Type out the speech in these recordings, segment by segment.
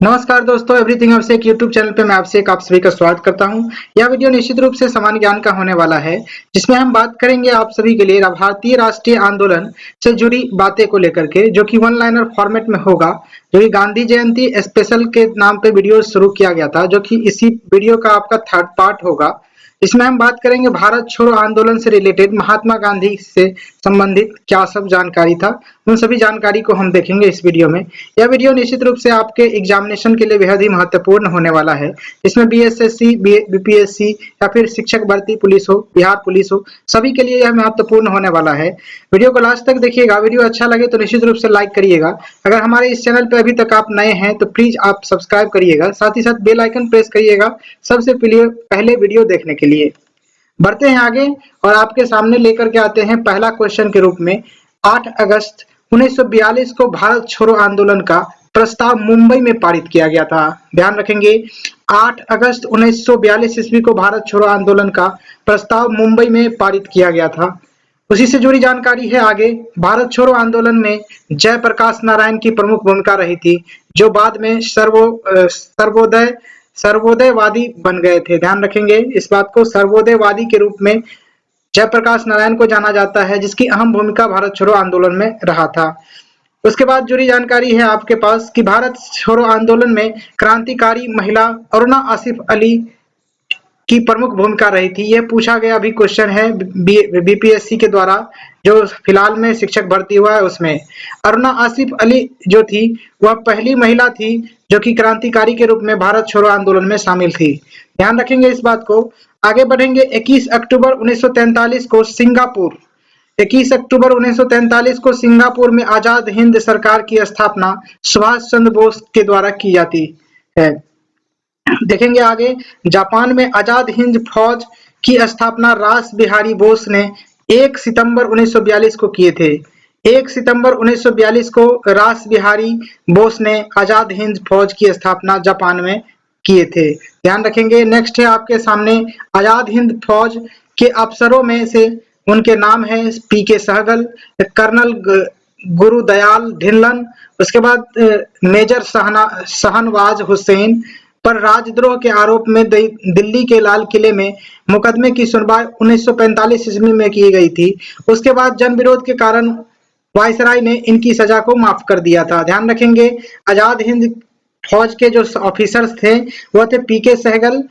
नमस्कार दोस्तों, एवरीथिंग अभिषेक YouTube channel पे मैं आपसे आप सभी का स्वागत करता हूं। यह वीडियो निश्चित रूप से सामान्य ज्ञान का होने वाला है, जिसमें हम बात करेंगे आप सभी के लिए भारतीय राष्ट्रीय आंदोलन से जुड़ी बातें को लेकर के, जो कि वन लाइनर फॉर्मेट में होगा। जो कि गांधी जयंती स्पेशल के नाम पे वीडियो शुरू किया गया था, जो कि इसी वीडियो का आपका थर्ड पार्ट होगा। इसमें हम बात करेंगे भारत छोड़ो आंदोलन से रिलेटेड महात्मा गांधी से संबंधित क्या सब जानकारी था, उन सभी जानकारी को हम देखेंगे इस वीडियो में। यह वीडियो निश्चित रूप से आपके एग्जामिनेशन के लिए बेहद ही महत्वपूर्ण होने वाला है। इसमें बीएसएससी, बीपीएससी या फिर शिक्षक भर्ती पुलिस हो, बिहार पुलिस हो, सभी के लिए यह महत्वपूर्ण होने वाला है। वीडियो को लास्ट तक देखिएगा। वीडियो अच्छा लगे तो निश्चित रूप से लाइक करिएगा। अगर हमारे इस चैनल पर अभी तक आप नए हैं तो प्लीज आप सब्सक्राइब करिएगा, साथ ही साथ बेल आइकन प्रेस करिएगा सबसे पहले वीडियो देखने के लिए। बढ़ते हैं आगे और आपके सामने लेकर के आते हैं पहला क्वेश्चन के रूप में। 8 अगस्त 1942 को भारत छोड़ो आंदोलन का प्रस्ताव मुंबई में पारित किया गया था। ध्यान रखेंगे, 8 अगस्त 1942 ईस्वी को भारत छोड़ो आंदोलन का प्रस्ताव मुंबई में पारित किया गया था। उसी से जुड़ी जानकारी है आगे। भारत छोड़ो आंदोलन में जयप्रकाश नारायण की प्रमुख भूमिका रही थी, जो बाद में सर्वोदयवादी बन गए थे। ध्यान रखेंगे इस बात को, सर्वोदयवादी के रूप में जयप्रकाश नारायण को जाना जाता है, जिसकी अहम भूमिका भारत छोड़ो आंदोलन में रहा था। उसके बाद जुड़ी जानकारी है आपके पास कि भारत छोड़ो आंदोलन में क्रांतिकारी महिला अरुणा आसिफ अली की प्रमुख भूमिका रही थी। यह पूछा गया भी क्वेश्चन है बीपीएससी के द्वारा, जो फिलहाल में शिक्षक भर्ती हुआ है उसमें। अरुणा आसिफ अली जो थी वह पहली महिला थी जो कि क्रांतिकारी के रूप में भारत छोड़ो आंदोलन में शामिल थी। ध्यान रखेंगे इस बात को। आगे बढ़ेंगे। 21 अक्टूबर 1943 को 21 अक्टूबर 1943 को सिंगापुर में आजाद हिंद सरकार की स्थापना सुभाष चंद्र बोस के द्वारा की जाती है। देखेंगे आगे। जापान में आजाद हिंद फौज की स्थापना रास बिहारी बोस ने 1 सितंबर 1942 को किए थे। 1 सितंबर 1942 को रास बिहारी बोस ने आजाद हिंद फौज की स्थापना जापान में किए थे। ध्यान रखेंगे। नेक्स्ट है आपके सामने आजाद हिंद फौज के अफसरों में से उनके नाम है पीके सहगल, कर्नल गुरुदयाल ढिल्लन, उसके बाद मेजर शाहनवाज हुसैन पर राजद्रोह के आरोप में दिल्ली के लाल किले में मुकदमे की सुनवाई 1945 ईस्वी में की गई थी। उसके बाद जन विरोध के कारण वायसराय ने इनकी सजा को माफ कर दिया था। ध्यान रखेंगे। आजाद हिंद फौज के जो ऑफिसर्स थे वह थे पीके सहगल,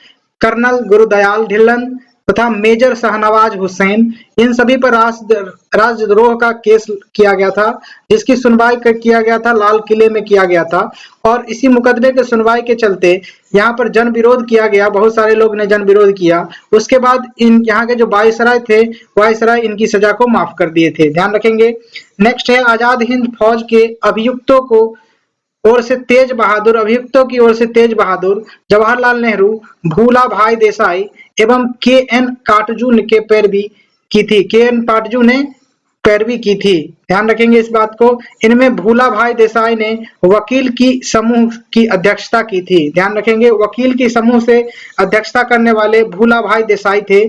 कर्नल गुरुदयाल ढिल्लन तथा मेजर शाहनवाज हुसैन। इन सभी पर राजद्रोह का केस किया गया था, जिसकी सुनवाई किया गया था लाल किले में किया गया था। और इसी मुकदमे के सुनवाई के चलते यहाँ पर जन विरोध किया गया, बहुत सारे लोग ने जन विरोध किया। उसके बाद इन यहाँ के जो वायसराय थे, वायसराय इनकी सजा को माफ कर दिए थे। ध्यान रखेंगे। नेक्स्ट है आजाद हिंद फौज के अभियुक्तों की ओर से तेज बहादुर, जवाहरलाल नेहरू, भूला भाई देसाई एवं के.एन. काटजू के पैरवी की थी। के.एन. काटजू ने पैरवी की थी। ध्यान रखेंगे इस बात को। इनमें भूला भाई देसाई ने वकील की समूह की अध्यक्षता की थी। ध्यान रखेंगे, वकील की समूह से अध्यक्षता करने वाले भूला भाई देसाई थे।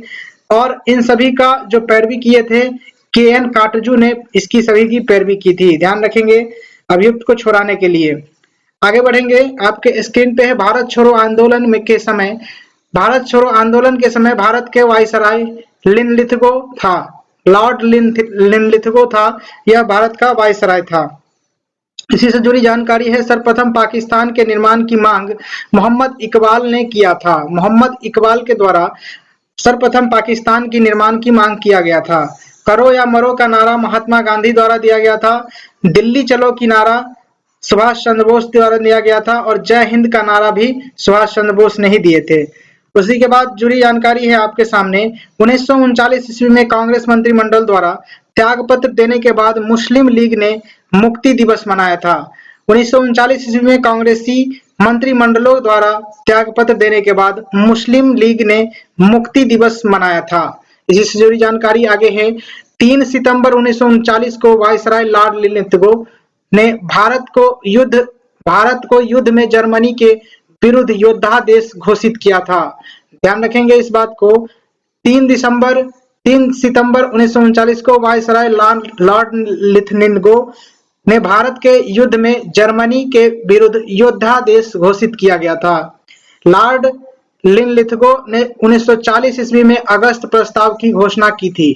और इन सभी का जो पैरवी किए थे के.एन. काटजू ने इसकी सभी की पैरवी की थी। ध्यान रखेंगे अभियुक्त को छुड़ाने के लिए। आगे बढ़ेंगे। आपके स्क्रीन पे है भारत छोड़ो आंदोलन के समय भारत के वायसराय लिनलिथगो था। लॉर्ड लिनलिथगो था, यह भारत का वायसराय था। इसी से जुड़ी जानकारी है। सर्वप्रथम पाकिस्तान के निर्माण की मांग मोहम्मद इकबाल ने किया था। मोहम्मद इकबाल के द्वारा सर्वप्रथम पाकिस्तान की निर्माण की मांग किया गया था। करो या मरो का नारा महात्मा गांधी द्वारा दिया गया था। दिल्ली चलो की नारा सुभाष चंद्र बोस द्वारा दिया गया था। और जय हिंद का नारा भी सुभाष चंद्र बोस ने ही दिए थे। उसी के बाद जुड़ी जानकारी है आपके सामने। 1939 ईस्वी में कांग्रेस मंत्रिमंडल द्वारा त्यागपत्र देने के बाद मुस्लिम लीग ने मुक्ति दिवस मनाया था। 1939 ईस्वी में कांग्रेसी मंत्रिमंडलों द्वारा त्यागपत्र देने के बाद मुस्लिम लीग ने मुक्ति दिवस मनाया था। इसी से जुड़ी जानकारी आगे है। 3 सितंबर 1939 को वायसराय लॉर्ड लिनलिथगो ने भारत को युद्ध में जर्मनी के विरुद्ध योद्धा देश घोषित किया था। ध्यान रखेंगे इस बात को। 3 सितंबर 1939 को वायसराय लॉर्ड लिनलिथगो ने भारत के युद्ध में जर्मनी के विरुद्ध योद्धादेश घोषित किया गया था? लॉर्ड लिनलिथगो ने 1940 ईस्वी में अगस्त प्रस्ताव की घोषणा की थी।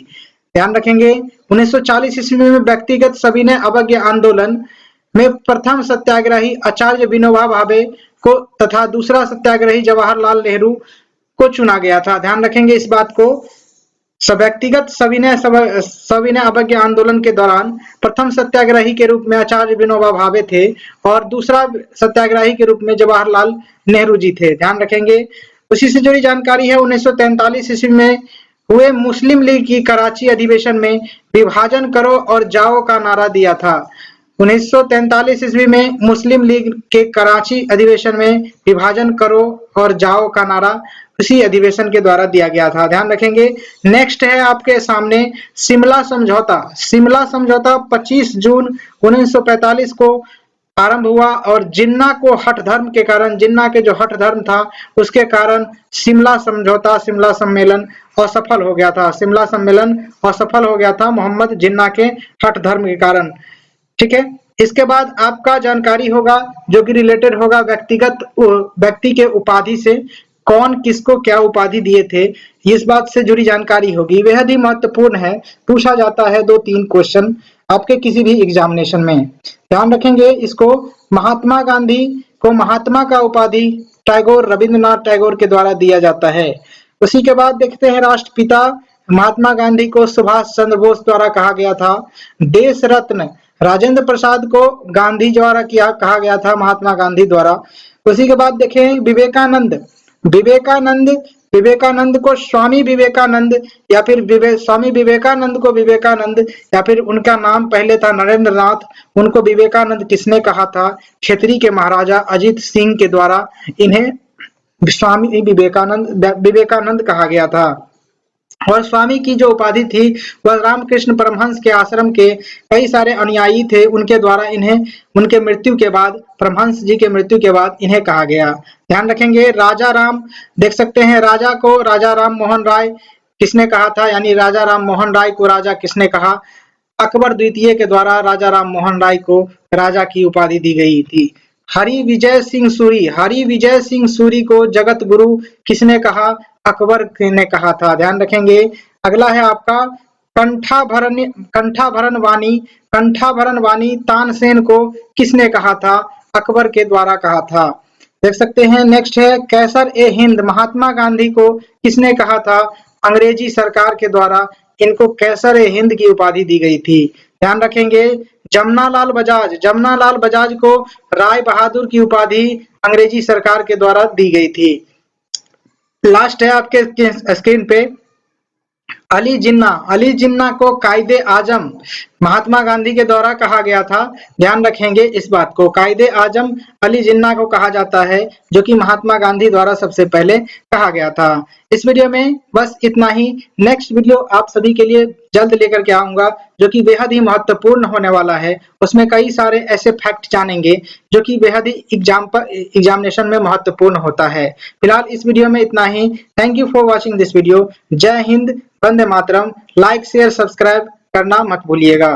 ध्यान रखेंगे 1940 ईस्वी में व्यक्तिगत सविनय अवज्ञा आंदोलन में प्रथम सत्याग्रही आचार्य विनोबा भावे को तथा दूसरा सत्याग्रही जवाहरलाल नेहरू को चुना गया था। ध्यान रखेंगे इस बात को। व्यक्तिगत सविनय अवज्ञा आंदोलन के दौरान प्रथम सत्याग्रही के रूप में आचार्य विनोबा भावे थे और दूसरा सत्याग्रही के रूप में जवाहरलाल नेहरू जी थे। ध्यान रखेंगे। उसी से जुड़ी जानकारी है 1943 ईस्वी में हुए मुस्लिम लीग की कराची अधिवेशन में विभाजन करो और जाओ का नारा दिया था। 1943 ईस्वी में मुस्लिम लीग के कराची अधिवेशन में विभाजन करो और जाओ का नारा उसी अधिवेशन के द्वारा दिया गया था। ध्यान रखेंगे। नेक्स्ट है आपके सामने शिमला समझौता। शिमला समझौता 25 जून 1945 को आरंभ हुआ और जिन्ना को हठ धर्म के कारण, जिन्ना के जो हठ धर्म था उसके कारण शिमला समझौता, शिमला सम्मेलन असफल हो गया था। शिमला सम्मेलन असफल हो गया था मोहम्मद जिन्ना के हठ धर्म के कारण। ठीक है। इसके बाद आपका जानकारी होगा जो कि रिलेटेड होगा व्यक्ति के उपाधि से, कौन किसको क्या उपाधि दिए थे, इस बात से जुड़ी जानकारी होगी। बेहद ही महत्वपूर्ण है, पूछा जाता है 2-3 क्वेश्चन आपके किसी भी एग्जामिनेशन में। ध्यान रखेंगे इसको। महात्मा गांधी को महात्मा का उपाधि टैगोर, रविंद्रनाथ टैगोर के द्वारा दिया जाता है। उसी के बाद देखते हैं राष्ट्रपिता महात्मा गांधी को सुभाष चंद्र बोस द्वारा कहा गया था। देश रत्न राजेंद्र प्रसाद को गांधी द्वारा कहा गया था, महात्मा गांधी द्वारा। उसी के बाद देखें विवेकानंद को स्वामी विवेकानंद या फिर स्वामी विवेकानंद को विवेकानंद या फिर उनका नाम पहले था नरेंद्र नाथ, उनको विवेकानंद किसने कहा था? क्षेत्री के महाराजा अजीत सिंह के द्वारा इन्हें स्वामी विवेकानंद कहा गया था। और स्वामी की जो उपाधि थी वह रामकृष्ण परमहंस के आश्रम के कई सारे अनुयायी थे, उनके द्वारा इन्हें उनके मृत्यु के बाद, परमहंस जी के मृत्यु के बाद इन्हें कहा गया। ध्यान रखेंगे। राजा राम देख सकते हैं, राजा को राजा राम मोहन राय किसने कहा था, यानी राजा राम मोहन राय को राजा किसने कहा? अकबर द्वितीय के द्वारा राजा राम मोहन राय को राजा की उपाधि दी गई थी। हरि विजय सिंह सूरी को जगत गुरु किसने कहा? अकबर ने कहा था। ध्यान रखेंगे। अगला है आपका कंठाभरण वाणी तानसेन को किसने कहा था? अकबर के द्वारा कहा था। देख सकते हैं। नेक्स्ट है कैसर ए हिंद, महात्मा गांधी को किसने कहा था? अंग्रेजी सरकार के द्वारा इनको कैसर ए हिंद की उपाधि दी गई थी। ध्यान रखेंगे। जमनालाल बजाज को राय बहादुर की उपाधि अंग्रेजी सरकार के द्वारा दी गई थी। लास्ट है आपके स्क्रीन पे अली जिन्ना को कायदे आजम महात्मा गांधी के द्वारा कहा गया था। ध्यान रखेंगे इस बात को। कायदे आजम अली जिन्ना को कहा जाता है, जो कि महात्मा गांधी द्वारा सबसे पहले कहा गया था। इस वीडियो में बस इतना ही। नेक्स्ट वीडियो आप सभी के लिए जल्द लेकर के आऊंगा, जो कि बेहद ही महत्वपूर्ण होने वाला है। उसमें कई सारे ऐसे फैक्ट जानेंगे जो कि बेहद ही एग्जामिनेशन में महत्वपूर्ण होता है। फिलहाल इस वीडियो में इतना ही। Thank you for watching this video. जय हिंद, वंदे मातरम। लाइक शेयर सब्सक्राइब करना मत भूलिएगा।